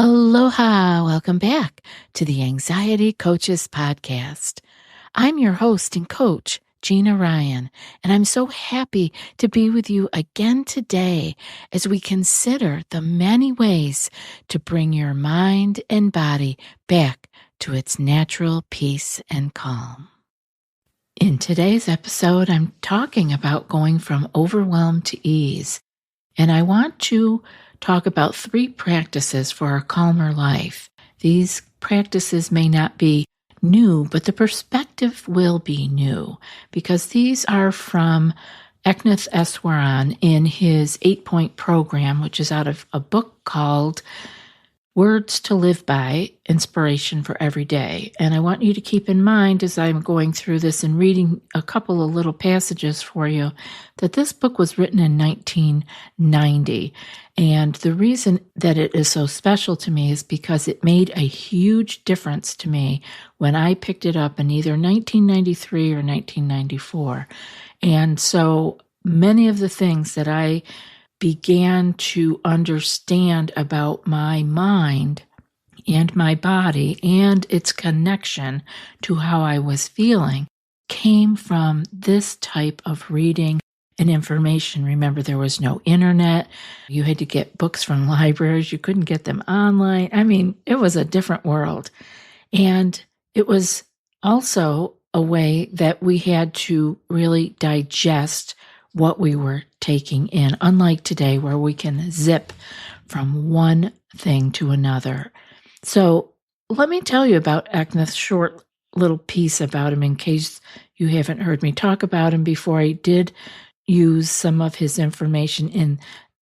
Aloha! Welcome back to the Anxiety Coaches Podcast. I'm your host and coach, GIna Ryan, and I'm so happy to be with you again today as we consider the many ways to bring your mind and body back to its natural peace and calm. In today's episode, I'm talking about going from overwhelm to ease, and I want to talk about 3 practices for a calmer life. These practices may not be new, but the perspective will be new because these are from Eknath Eswaran in his 8-point program, which is out of a book called Words to Live By, Inspiration for Every Day. And I want you to keep in mind as I'm going through this and reading a couple of little passages for you that this book was written in 1990. And the reason that it is so special to me is because it made a huge difference to me when I picked it up in either 1993 or 1994. And so many of the things that I began to understand about my mind and my body and its connection to how I was feeling came from this type of reading and information. Remember, there was no internet. You had to get books from libraries. You couldn't get them online. I mean, it was a different world. And it was also a way that we had to really digest what we were taking in, unlike today where we can zip from one thing to another. So let me tell you about Eknath's short little piece about him in case you haven't heard me talk about him before. I did use some of his information in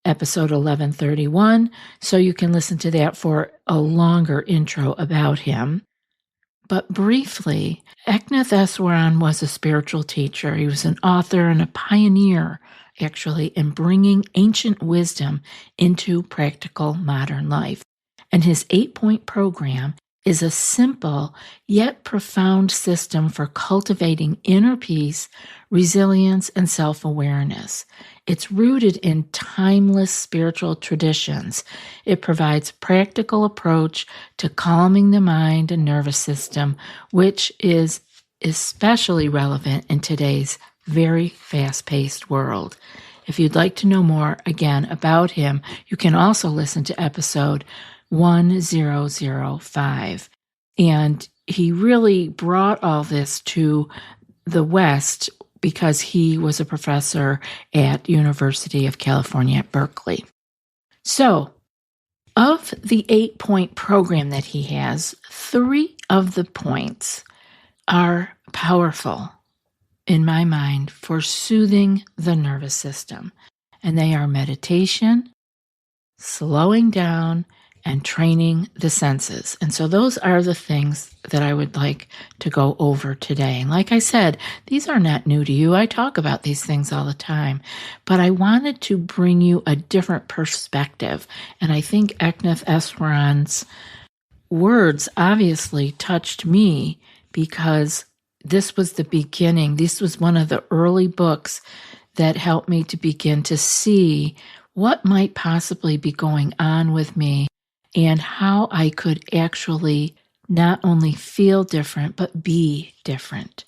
episode 1131, so you can listen to that for a longer intro about him. But briefly, Eknath Eswaran was a spiritual teacher. He was an author and a pioneer, actually, in bringing ancient wisdom into practical modern life. And his 8-point program is a simple yet profound system for cultivating inner peace, resilience, and self-awareness. It's rooted in timeless spiritual traditions. It provides a practical approach to calming the mind and nervous system, which is especially relevant in today's very fast-paced world. If you'd like to know more, again, about him, you can also listen to episode 1005. And he really brought all this to the West because he was a professor at University of California at Berkeley. So, of the 8-point program that he has, 3 of the points are powerful, in my mind, for soothing the nervous system. And they are meditation, slowing down, and training the senses. And so those are the things that I would like to go over today. And like I said, these are not new to you. I talk about these things all the time. But I wanted to bring you a different perspective. And I think Eknath Eswaran's words obviously touched me because this was the beginning. This was one of the early books that helped me to begin to see what might possibly be going on with me and how I could actually not only feel different, but be different.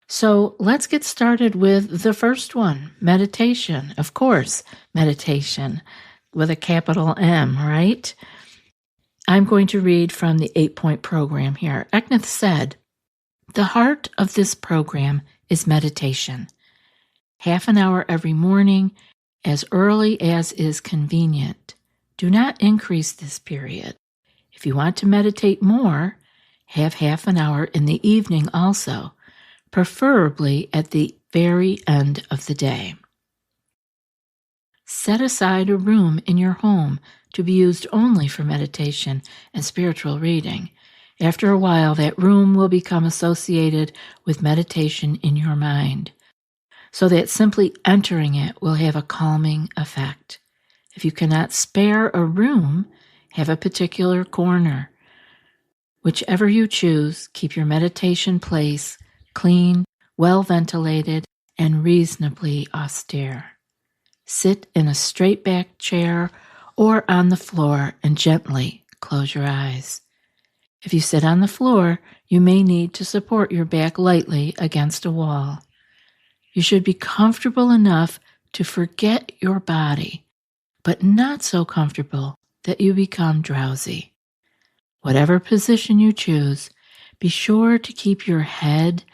So let's get started with the first one, meditation. Of course, meditation with a capital M, right? I'm going to read from the 8-point program here. Eknath said, "The heart of this program is meditation. Half an hour every morning, as early as is convenient. Do not increase this period. If you want to meditate more, have half an hour in the evening also, preferably at the very end of the day. Set aside a room in your home to be used only for meditation and spiritual reading. After a while, that room will become associated with meditation in your mind, so that simply entering it will have a calming effect. If you cannot spare a room, have a particular corner. Whichever you choose, keep your meditation place clean, well ventilated, and reasonably austere. Sit in a straight-back chair or on the floor and gently close your eyes. If you sit on the floor, you may need to support your back lightly against a wall. You should be comfortable enough to forget your body, but not so comfortable that you become drowsy. Whatever position you choose, be sure to keep your head,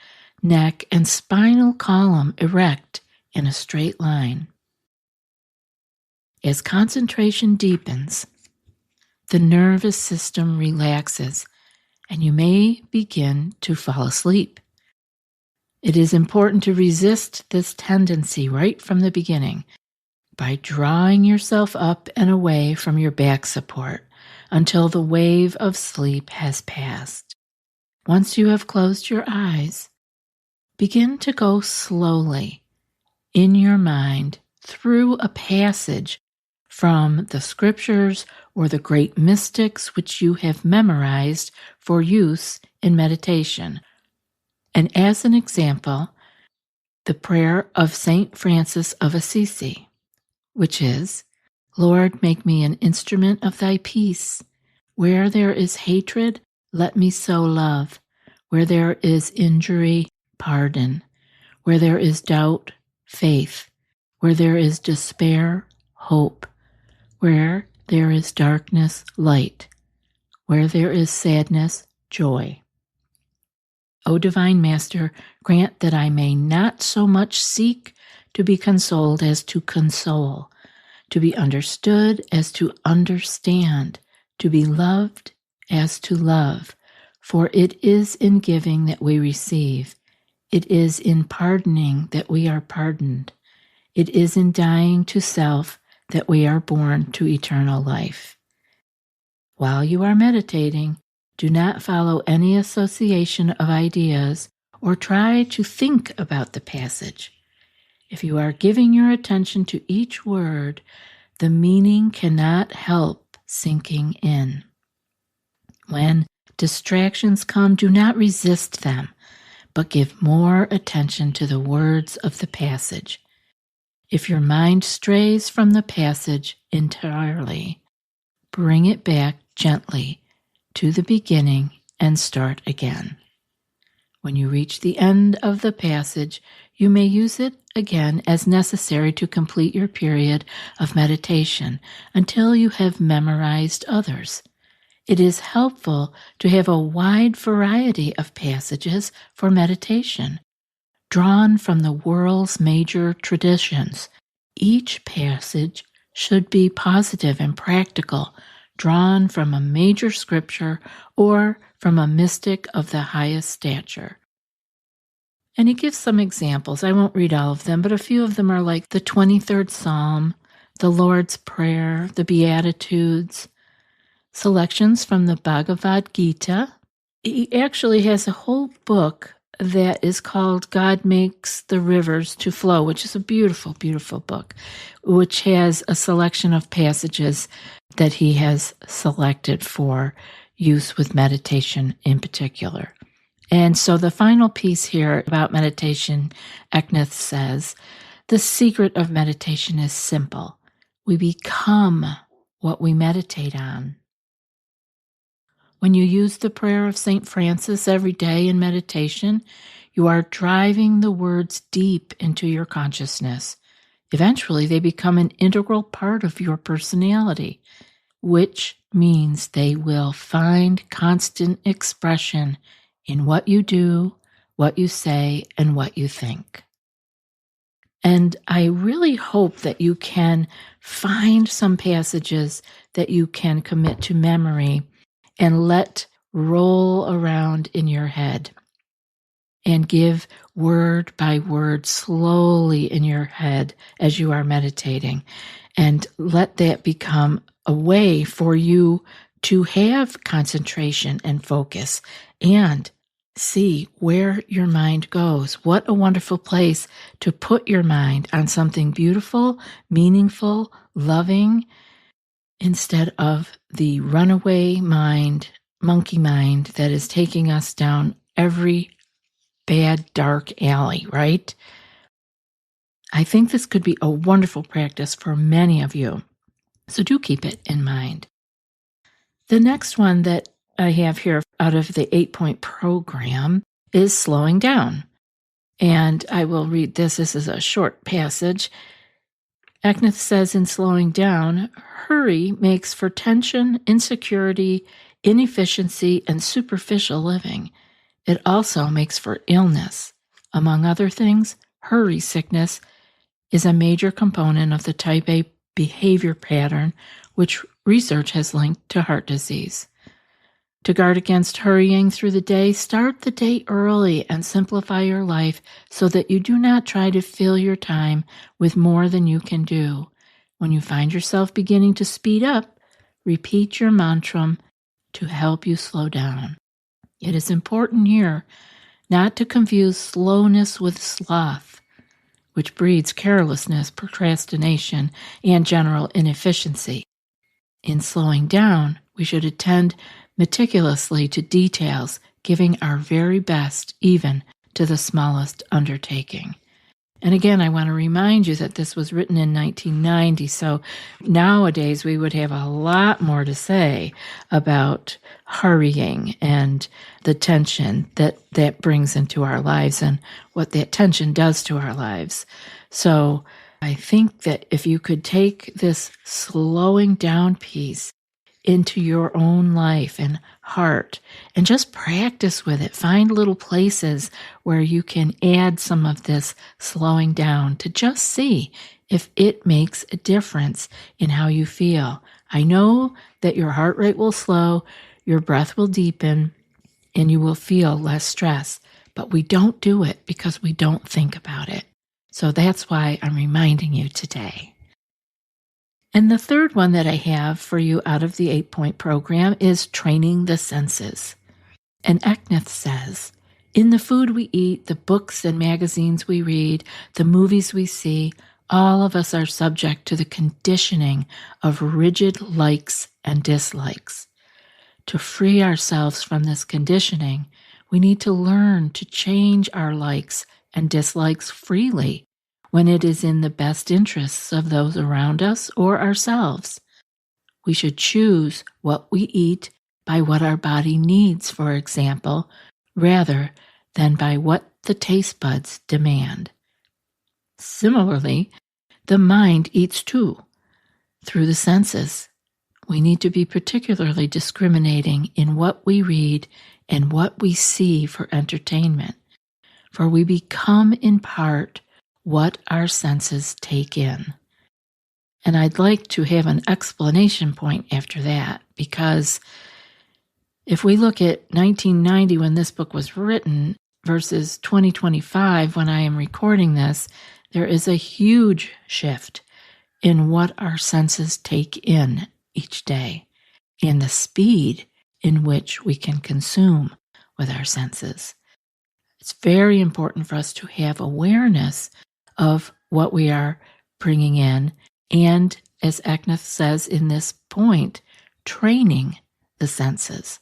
neck, and spinal column erect in a straight line. As concentration deepens, the nervous system relaxes, and you may begin to fall asleep. It is important to resist this tendency right from the beginning by drawing yourself up and away from your back support until the wave of sleep has passed. Once you have closed your eyes, begin to go slowly in your mind through a passage from the scriptures or the great mystics which you have memorized for use in meditation. And as an example, the prayer of Saint Francis of Assisi, which is, Lord, make me an instrument of thy peace. Where there is hatred, let me sow love. Where there is injury, pardon. Where there is doubt, faith. Where there is despair, hope. Where there is darkness, light. Where there is sadness, joy. O Divine Master, grant that I may not so much seek to be consoled as to console, to be understood as to understand, to be loved as to love. For it is in giving that we receive. It is in pardoning that we are pardoned. It is in dying to self that we are born to eternal life. While you are meditating, do not follow any association of ideas or try to think about the passage. If you are giving your attention to each word, the meaning cannot help sinking in. When distractions come, do not resist them, but give more attention to the words of the passage. If your mind strays from the passage entirely, bring it back gently to the beginning and start again. When you reach the end of the passage, you may use it again as necessary to complete your period of meditation until you have memorized others. It is helpful to have a wide variety of passages for meditation, drawn from the world's major traditions. Each passage should be positive and practical, drawn from a major scripture or from a mystic of the highest stature. And he gives some examples. I won't read all of them, but a few of them are like the 23rd Psalm, the Lord's Prayer, the Beatitudes, selections from the Bhagavad Gita. He actually has a whole book that is called God Makes the Rivers to Flow, which is a beautiful, beautiful book, which has a selection of passages that he has selected for use with meditation in particular. And so the final piece here about meditation, Eknath says, the secret of meditation is simple. We become what we meditate on. When you use the prayer of St. Francis every day in meditation, you are driving the words deep into your consciousness. Eventually, they become an integral part of your personality, which means they will find constant expression in what you do, what you say, and what you think. And I really hope that you can find some passages that you can commit to memory and let roll around in your head and give word by word slowly in your head as you are meditating. And let that become a way for you to have concentration and focus and see where your mind goes. What a wonderful place to put your mind on something beautiful, meaningful, loving, instead of the runaway mind, monkey mind that is taking us down every bad, dark alley, right? I think this could be a wonderful practice for many of you. So do keep it in mind. The next one that I have here out of the 8-point program is slowing down. And I will read this. This is a short passage. Eknath says in slowing down, hurry makes for tension, insecurity, inefficiency, and superficial living. It also makes for illness. Among other things, hurry sickness is a major component of the type A behavior pattern, which research has linked to heart disease. To guard against hurrying through the day, start the day early and simplify your life so that you do not try to fill your time with more than you can do. When you find yourself beginning to speed up, repeat your mantra to help you slow down. It is important here not to confuse slowness with sloth, which breeds carelessness, procrastination, and general inefficiency. In slowing down, we should attend meticulously to details, giving our very best even to the smallest undertaking. And again, I want to remind you that this was written in 1990, so nowadays we would have a lot more to say about hurrying and the tension that brings into our lives and what that tension does to our lives. So I think that if you could take this slowing down piece into your own life and heart and just practice with it. Find little places where you can add some of this slowing down to just see if it makes a difference in how you feel. I know that your heart rate will slow, your breath will deepen, and you will feel less stress. But we don't do it because we don't think about it. So that's why I'm reminding you today. And the third one that I have for you out of the 8-point program is training the senses. And Eknath says, in the food we eat, the books and magazines we read, the movies we see, all of us are subject to the conditioning of rigid likes and dislikes. To free ourselves from this conditioning, we need to learn to change our likes and dislikes freely when it is in the best interests of those around us or ourselves. We should choose what we eat by what our body needs, for example, rather than by what the taste buds demand. Similarly, the mind eats too, through the senses. We need to be particularly discriminating in what we read and what we see for entertainment, for we become in part what our senses take in. And I'd like to have an explanation point after that, because if we look at 1990 when this book was written versus 2025 when I am recording this, there is a huge shift in what our senses take in each day and the speed in which we can consume with our senses. It's very important for us to have awareness of what we are bringing in, and as Eknath says in this point, training the senses.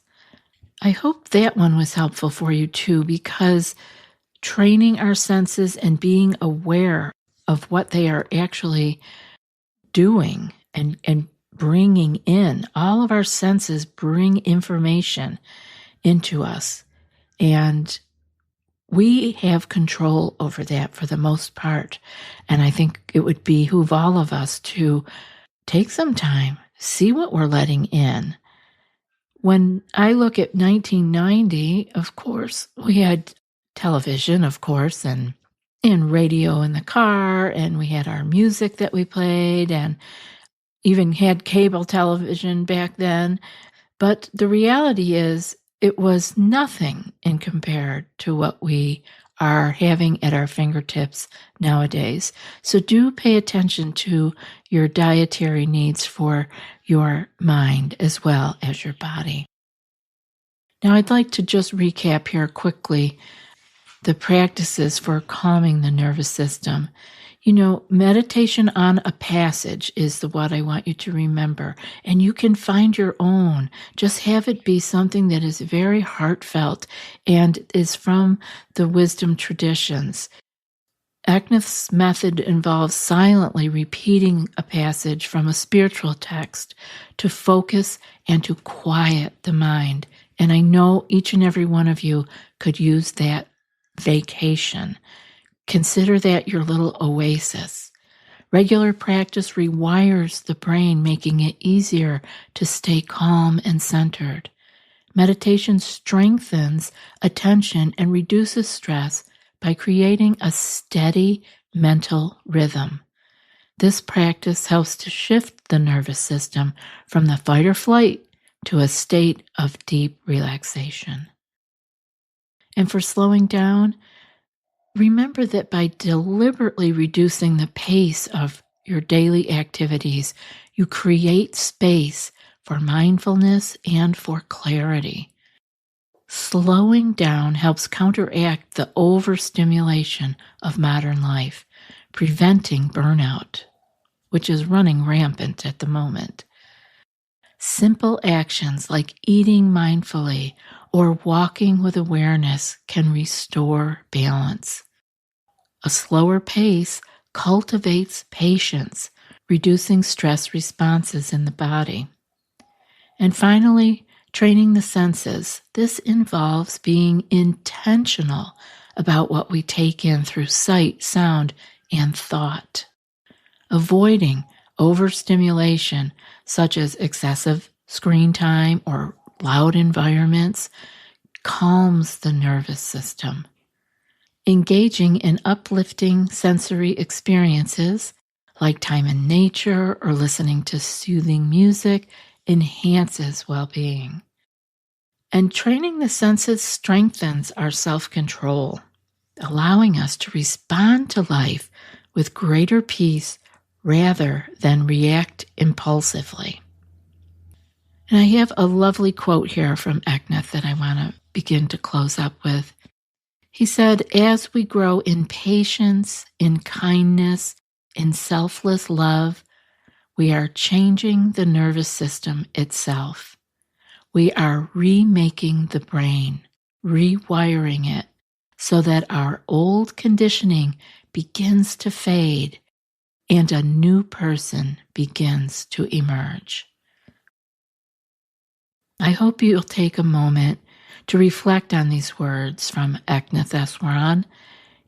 I hope that one was helpful for you too, because training our senses and being aware of what they are actually doing and bringing in, all of our senses bring information into us, and we have control over that for the most part. And I think it would behoove all of us to take some time, see what we're letting in. When I look at 1990, of course, we had television, of course, and radio in the car, and we had our music that we played, and even had cable television back then. But the reality is, it was nothing in compared to what we are having at our fingertips nowadays. So do pay attention to your dietary needs for your mind as well as your body. Now, I'd like to just recap here quickly the practices for calming the nervous system. You know, meditation on a passage is what I want you to remember, and you can find your own. Just have it be something that is very heartfelt and is from the wisdom traditions. Eknath's method involves silently repeating a passage from a spiritual text to focus and to quiet the mind. And I know each and every one of you could use that vacation. Consider that your little oasis. Regular practice rewires the brain, making it easier to stay calm and centered. Meditation strengthens attention and reduces stress by creating a steady mental rhythm. This practice helps to shift the nervous system from the fight or flight to a state of deep relaxation. And for slowing down, remember that by deliberately reducing the pace of your daily activities, you create space for mindfulness and for clarity. Slowing down helps counteract the overstimulation of modern life, preventing burnout, which is running rampant at the moment. Simple actions like eating mindfully or walking with awareness can restore balance. A slower pace cultivates patience, reducing stress responses in the body. And finally, training the senses. This involves being intentional about what we take in through sight, sound, and thought. Avoiding overstimulation, such as excessive screen time or loud environments, calms the nervous system. Engaging in uplifting sensory experiences, like time in nature or listening to soothing music, enhances well-being. And training the senses strengthens our self-control, allowing us to respond to life with greater peace rather than react impulsively. And I have a lovely quote here from Eknath that I want to begin to close up with. He said, "As we grow in patience, in kindness, in selfless love, we are changing the nervous system itself. We are remaking the brain, rewiring it, so that our old conditioning begins to fade and a new person begins to emerge." I hope you'll take a moment to reflect on these words from Eknath Eswaran.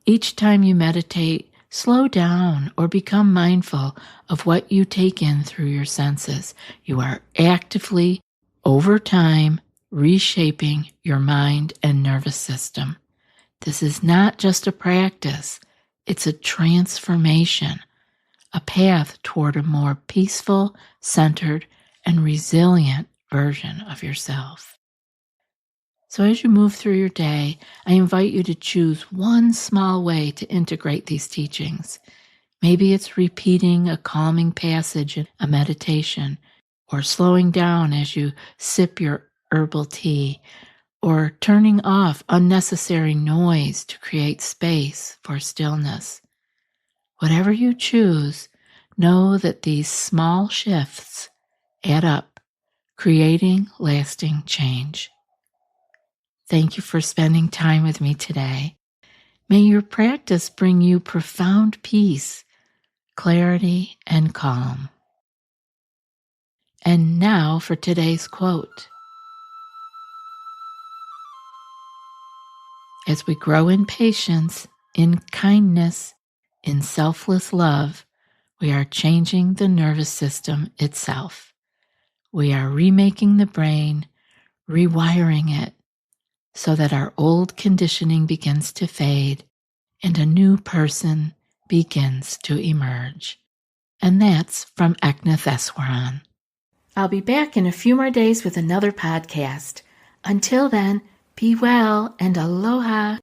Each time you meditate, slow down or become mindful of what you take in through your senses. You are actively, over time, reshaping your mind and nervous system. This is not just a practice, it's a transformation, a path toward a more peaceful, centered, and resilient version of yourself. So as you move through your day, I invite you to choose one small way to integrate these teachings. Maybe it's repeating a calming passage in a meditation, or slowing down as you sip your herbal tea, or turning off unnecessary noise to create space for stillness. Whatever you choose, know that these small shifts add up, creating lasting change. Thank you for spending time with me today. May your practice bring you profound peace, clarity, and calm. And now for today's quote. As we grow in patience, in kindness, in selfless love, we are changing the nervous system itself. We are remaking the brain, rewiring it, so that our old conditioning begins to fade and a new person begins to emerge. And that's from Eknath Eswaran. I'll be back in a few more days with another podcast. Until then, be well and aloha.